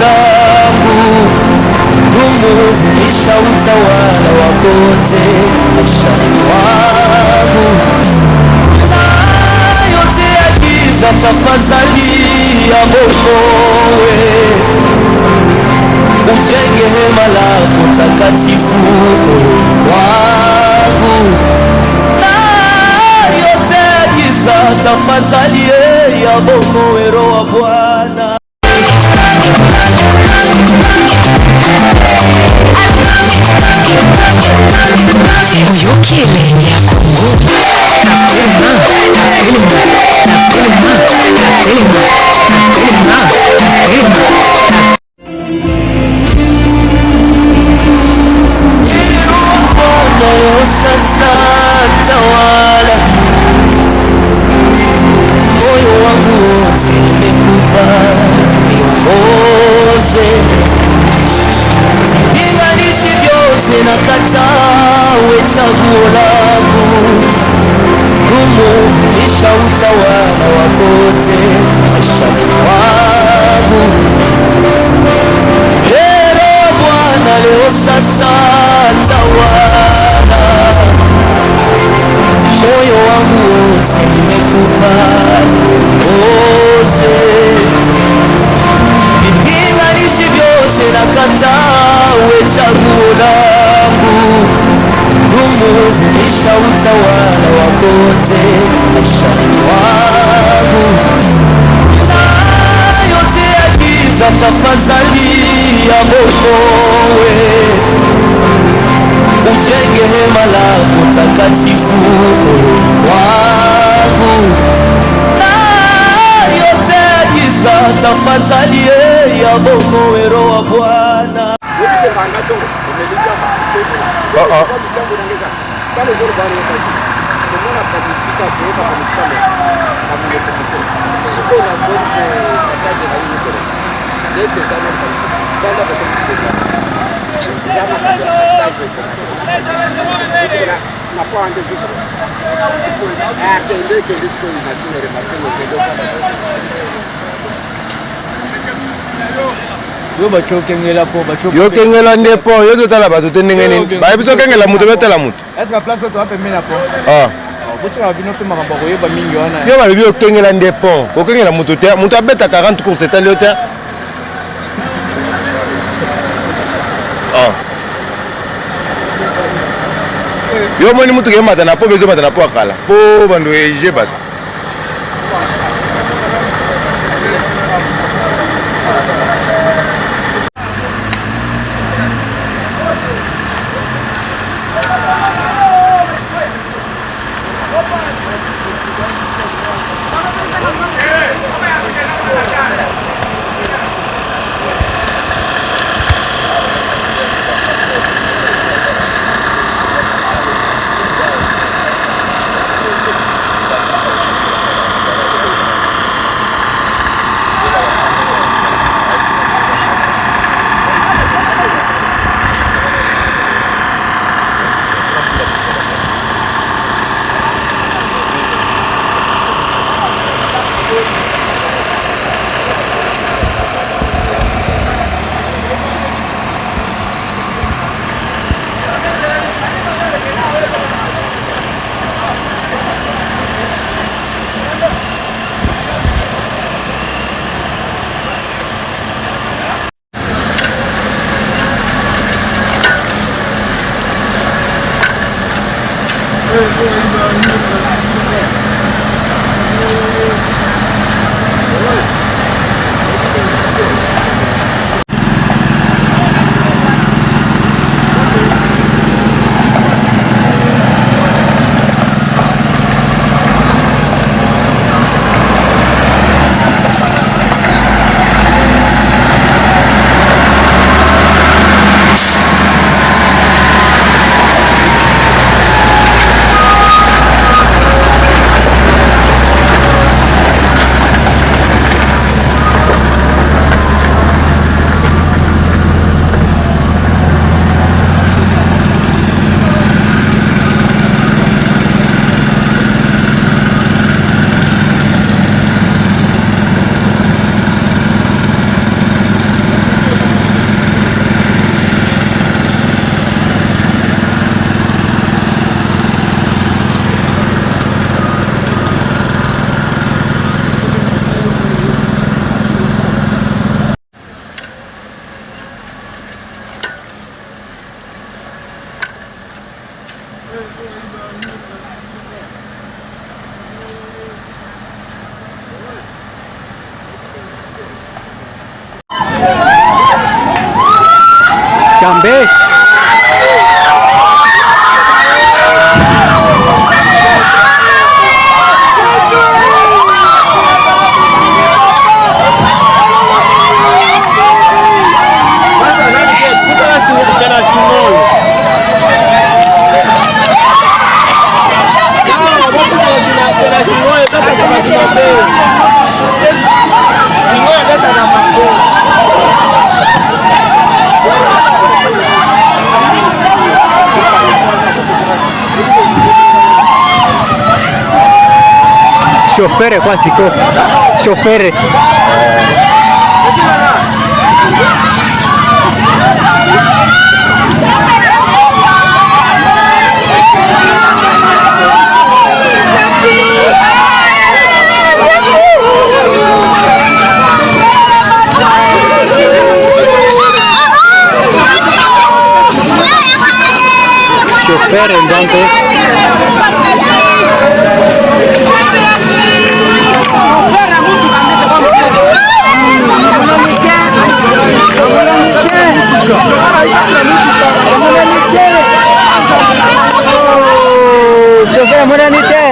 langu, kumufundisha utawala wako wote maishani mwangu. Na yote ya giza tafadhali yabomoe, ujenge hema lako takatifu moyoni mwangu. Na yote ya giza tafadhali yabomoe, Roho wa Bwana. Sasa tawala moyo wangu wote, nimekupa niongoze. Vinganishi vyote nakataa, we chaguo langu, kumufundisha utawala wako wote maishani mwangu. Roho Bwana, leo sasa tawala moyo wangu wote, nimekupa niongoze. Vipinganishi vyote nakataa, we chaguo langu, kumufundisha utawala wako wote maishani mwangu. Na yote ya giza tafadhali yabomoe, ujenge hema lako takatifu moyoni mwangu. Na yote ya giza tafadhali yabomoe, Roho wa Bwana. Yo kengela ndepo yozo tala bato tenenge nini ba biso kengela muto betala muto est-ce que place to apemena po botsaka bino te makambo koyeba mingi wana yo ba biyo kengela ndepo ko kengela muto te muto abeta 40 courses etali yo te yo moni mutu ke mata na po bezo mata na po akala po bando eje bato. Chambe. Chofere kwa siko chofere chofere ndante chauffeur modernité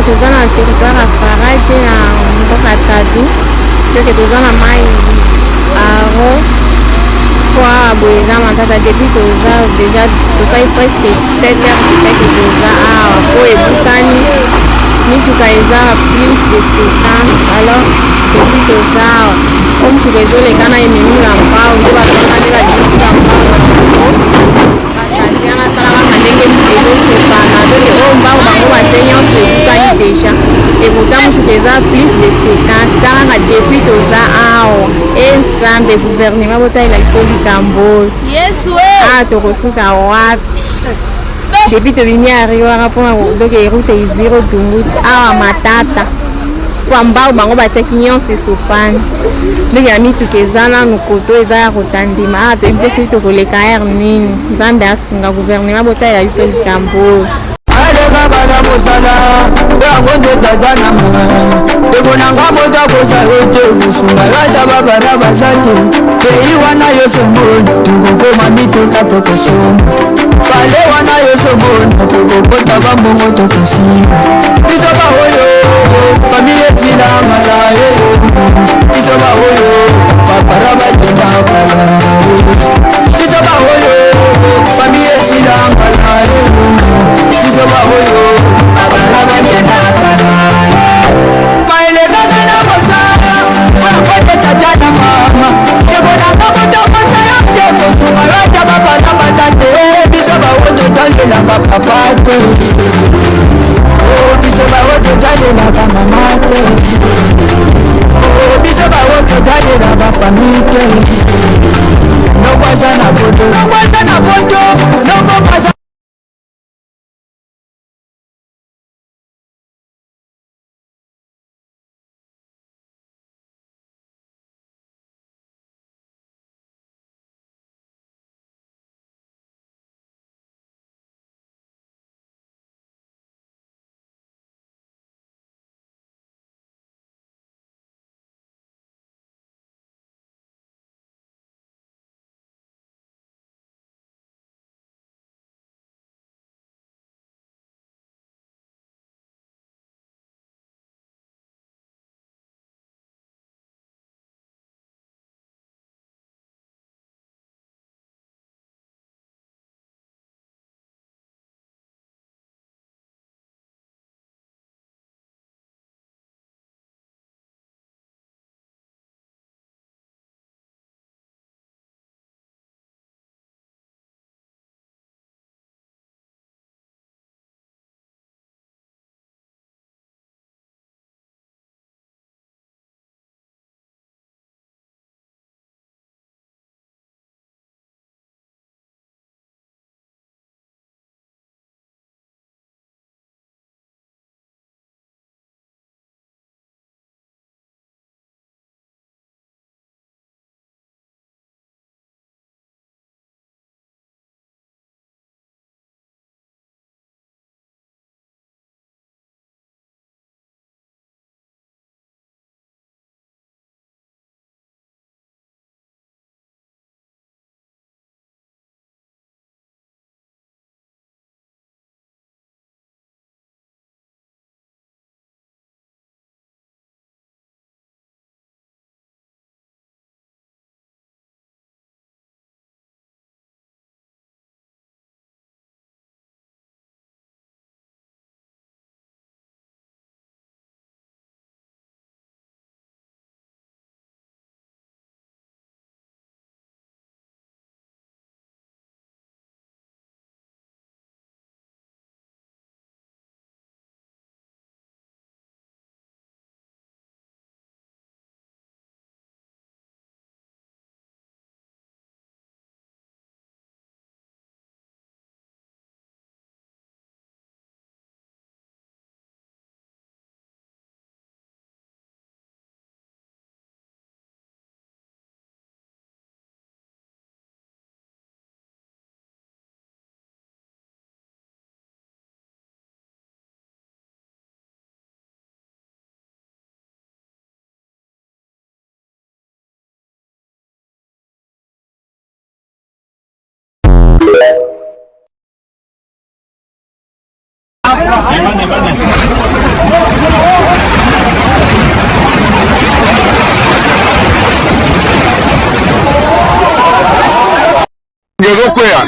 toza na territoire ya Faraje na mboka Tadu toke toza na mai aro kwa boyeza matata depuis toza déjà tosali presque 7 heures teke toza awa po ebukani mituka eza plus de 50 alors depuis toza awa po mituka ezolekana ememula mbao nde batona nde badisika mbao bataziana tala kaka ndenge ezosepana donke oyo mbao bango batie nyonso ebukani déjà et pourtant mutuka eza plus de 50 takaka depuis toza awa ensemble gouvernement botalela biso likambo oyo tokosuka wapi depuis tobimi ariwaka mpona donc eroute eziro dumbuti awa matata kwa mbao bango batiaki nyonso esopani ndenge ya mituka eza nanu koto eza ya kotandima awa toyebi te soki tokoleka aire nini nzambe asunga gouvernement botalela biso likambo oyo aleka bana mosala yango nde tata na mama ekonanga moto akozala te kosunga lata babana baza te pei wana yo somoni tokokoma mituka tokosomba pale wana yo somoni tokokota bambongo tokosimba biso baoyo famille etilangala biso baoyo babara bakenda kala biso baoyo famille etilangala biso baoyo babara bakenda kala maeleka tena kosala wakote tata na mama ekonanga moto kosala te kosunga lata babana baza te biso baoyo totangelaka papa te biso baoyo totalelaka mama te biso baoyo totalelaka famille te nokwaza na poto nokwaza na poto nokopasa Ngezokwea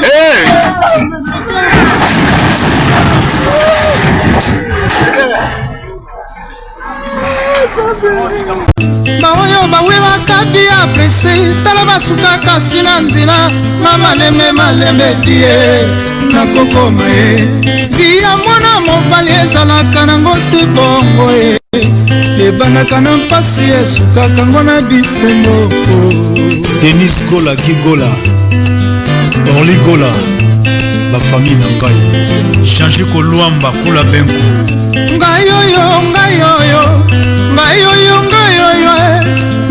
baoyo bawelaka bia prese tala basukaka sina nzela mamaleme malembe die nakokoma ye bia mwana mobali ezalaka nango si bongo ye ebandaka na mpasi esukaka ngo na bisembo. Denis Gola Gigola Orly Gola bafamille na ngai change kolwamba kula benku ngayoyo ngayoyo ngayoyo ngayoyo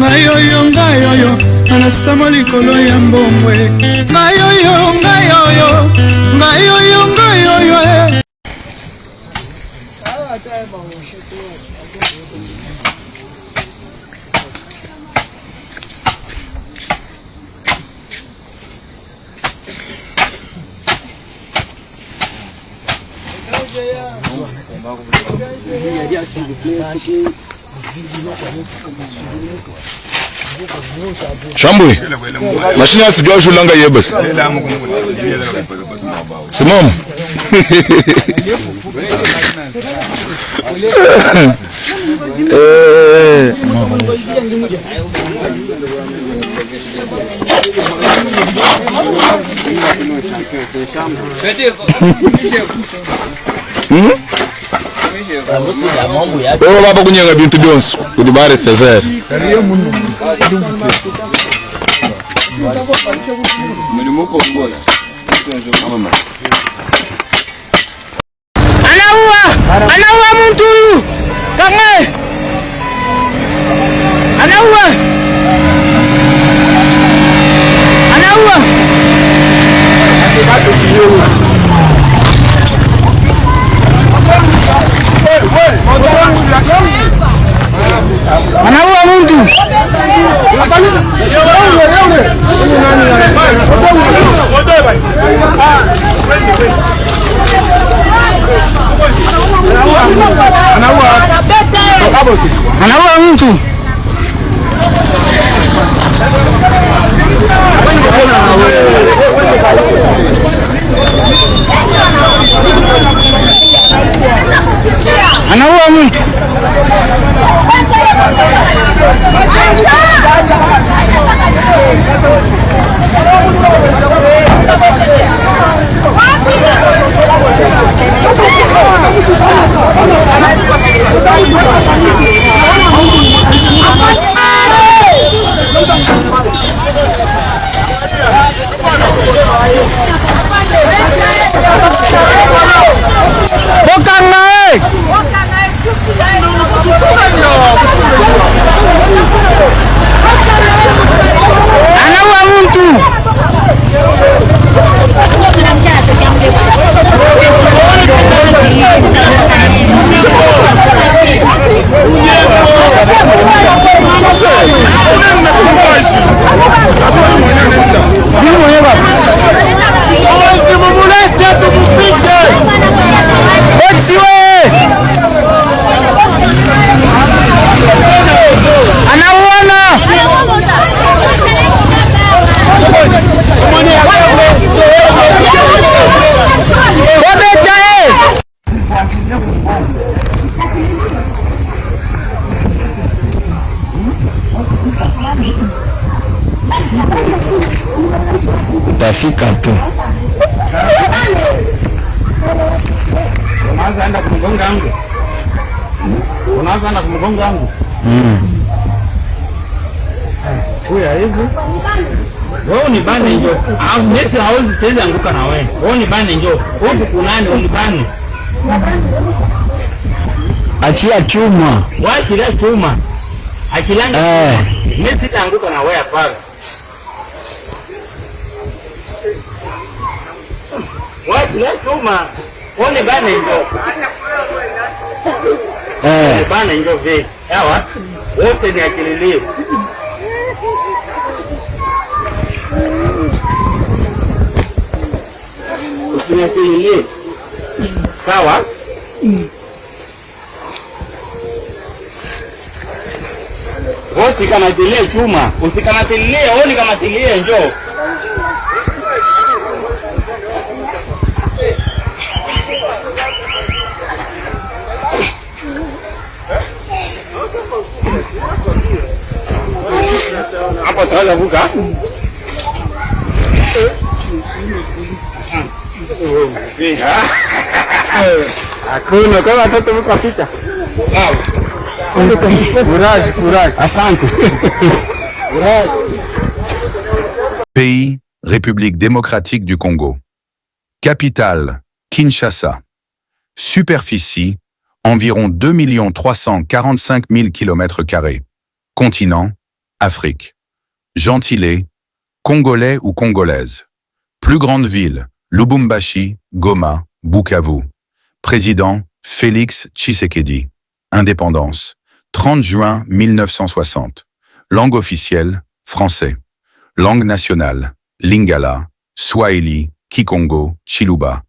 ngayoyo ngayoyo anasamo likolo ya mbongwe ngayoyo ngayoyo ngayoyo ngayoyo. Shambui mashine ya sijua shulanga yebas simam Baba baba kunyenga bintu byonso kudi bare severe anaua muntu kamwe anaua anaua muntu anaua mtu anaua mtu anaua mtu utafika tu. Unaanza enda kumgonga yangu. Unaanza enda kumgonga yangu. Huya hivi. Wewe ni bane njoo. Au Messi hauzi sasa anguka na wewe. Wewe ni bane njoo. Huko kunani ulibane? Achia chuma. Wachilia chuma. Akilanga. Messi anguka na wewe pale. Wachilia chuma. Wewe bane njoo. Bane njoo vipi? Sawa? Wewe ni achililie. Usiniachililie. Sawa? Usikamatilie chuma, usikamatilie, oni kamatilie njoo. Hapo tawala vuka. Hakuna kama watoto mko picha. Sawa. Courage. Asante. Pays, République démocratique du Congo. Capitale, Kinshasa. Superficie, environ 2 345 000 km². Continent, Afrique. Gentilé, Congolais ou Congolaise. Plus grande ville, Lubumbashi, Goma, Bukavu. Président, Félix Tshisekedi. Indépendance, 30 juin 1960. Langue officielle, français. Langue nationale, Lingala, Swahili, Kikongo, Chiluba.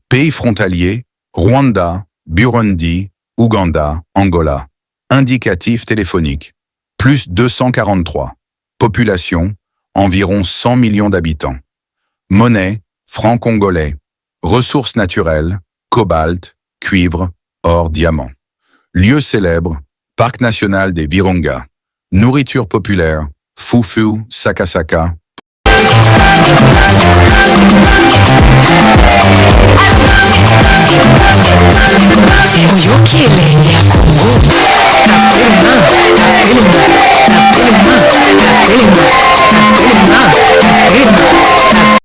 Pays frontalier, Rwanda, Burundi, Ouganda, Angola. Indicatif téléphonique, plus 243. Population, environ 100 millions d'habitants. Monnaie, franc congolais. Ressources naturelles, cobalt, cuivre, or, diamant. Lieu célèbre, Parc national des Virunga. Nourriture populaire, fufu, sakasaka.